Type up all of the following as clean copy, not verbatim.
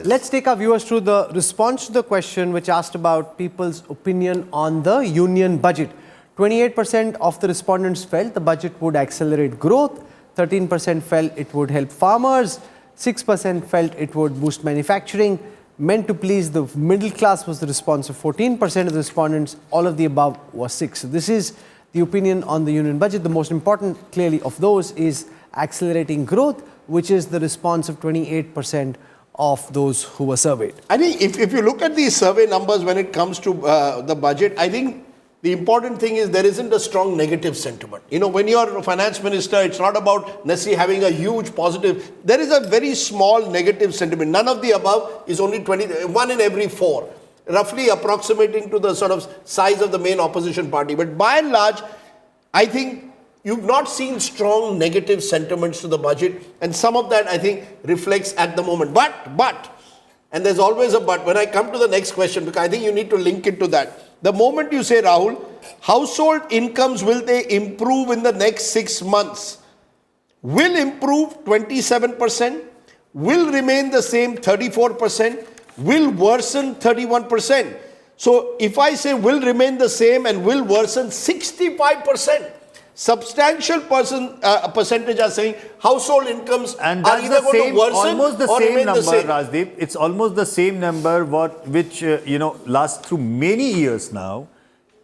let's take our viewers through the response to the question which asked about people's opinion on the union budget. 28% of the respondents felt the budget would accelerate growth, 13% felt it would help farmers, 6% felt it would boost manufacturing, meant to please the middle class was the response of 14% of the respondents, all of the above was 6. So this is the opinion on the union budget. The most important clearly of those is accelerating growth, which is the response of 28% of those who were surveyed. I think if you look at these survey numbers when it comes to the budget, I think the important thing is there isn't a strong negative sentiment. You know, when you're a finance minister, it's not about necessarily having a huge positive. There is a very small negative sentiment. None of the above is only 1 in every 4, roughly approximating to the sort of size of the main opposition party. But by and large, I think you've not seen strong negative sentiments to the budget, and some of that I think reflects at the moment. But, and there's always a but, when I come to the next question, because I think you need to link it to that. The moment you say, Rahul, household incomes, will they improve in the next 6 months? Will improve 27%, will remain the same 34%, will worsen 31%. So if I say will remain the same and will worsen 65%, substantial percentage are saying household incomes are either going to worsen or remain the same. Rajdeep, it's almost the same number which lasts through many years now.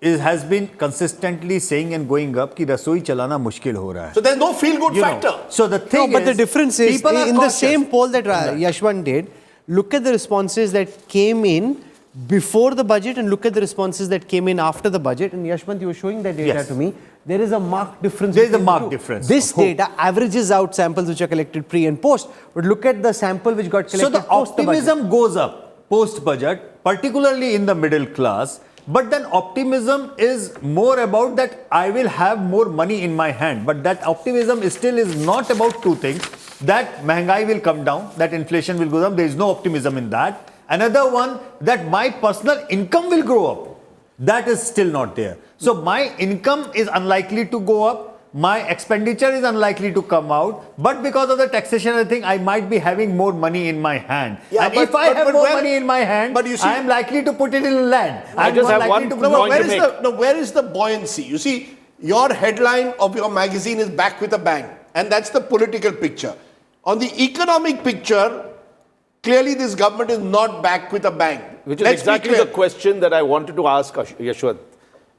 Has been consistently saying and going up कि रसोई चलाना मुश्किल हो रहा है. So there's no feel-good factor. So the thing but the difference is in the same poll that Yashwant did, look at the responses that came in before the budget and look at the responses that came in after the budget. And Yashwant, you were showing that data to me. There is a marked difference. There is a marked difference. This data averages out samples which are collected pre and post. But look at the sample which got collected post the budget. So the optimism goes up post-budget, particularly in the middle class. But then optimism is more about that I will have more money in my hand. But that optimism is not about two things. That mehengai will come down, that inflation will go down. There is no optimism in that. Another one, that my personal income will grow up. That is still not there. So my income is unlikely to go up. My expenditure is unlikely to come out. But because of the taxation, I think I might be having more money in my hand. Yeah, and if I have more money in my hand, I am likely to put it in land. I just have one point to make. Where is the buoyancy? You see, your headline of your magazine is back with a bang. And that's the political picture. On the economic picture, clearly this government is not back with a bang. Which is exactly the question that I wanted to ask Yashwant,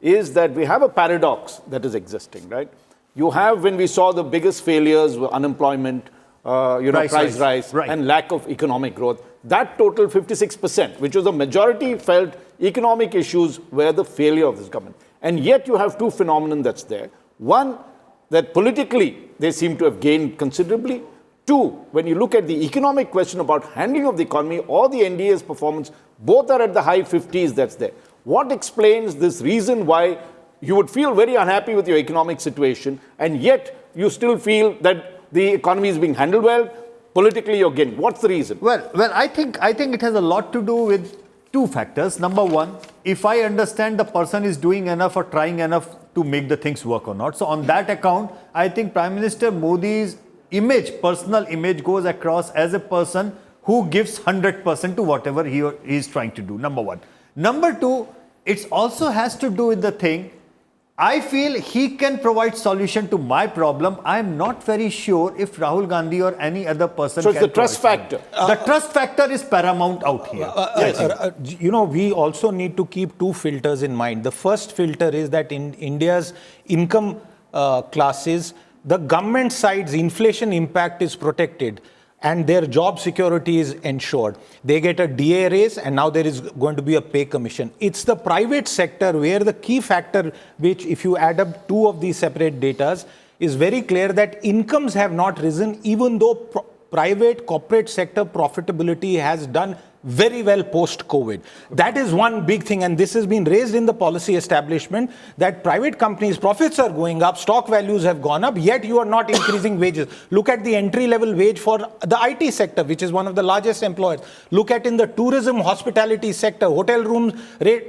is that we have a paradox that is existing, right? You have, when we saw the biggest failures were unemployment, price rise, and lack of economic growth. That totaled 56%, which was the majority felt economic issues were the failure of this government. And yet you have two phenomena that's there. One, that politically they seem to have gained considerably. Two, when you look at the economic question about handling of the economy or the NDA's performance, both are at the high 50s that's there. What explains this reason why you would feel very unhappy with your economic situation and yet you still feel that the economy is being handled well, politically you're gaining? What's the reason? Well, I think it has a lot to do with two factors. Number one, if I understand the person is doing enough or trying enough to make the things work or not. So on that account, I think Prime Minister Modi's image, personal image, goes across as a person who gives 100% to whatever he is trying to do. Number one. Number two, it also has to do with the thing, I feel he can provide solution to my problem. I am not very sure if Rahul Gandhi or any other person can. So it's the trust factor. The trust factor is paramount out here. We also need to keep two filters in mind. The first filter is that in India's income classes, the government side's inflation impact is protected and their job security is ensured. They get a DA raise and now there is going to be a pay commission. It's the private sector where the key factor, which if you add up two of these separate datas, is very clear that incomes have not risen even though private corporate sector profitability has done very well post-COVID. That is one big thing, and this has been raised in the policy establishment, that private companies' profits are going up, stock values have gone up, yet you are not increasing wages. Look at the entry-level wage for the IT sector, which is one of the largest employers. Look at in the tourism, hospitality sector, hotel rooms,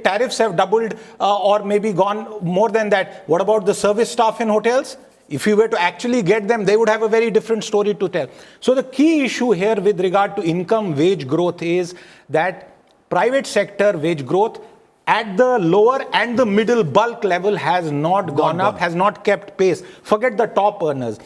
tariffs have doubled or maybe gone more than that. What about the service staff in hotels? If you were to actually get them, they would have a very different story to tell. So the key issue here with regard to income wage growth is that private sector wage growth at the lower and the middle bulk level has not gone up, has not kept pace. Forget the top earners.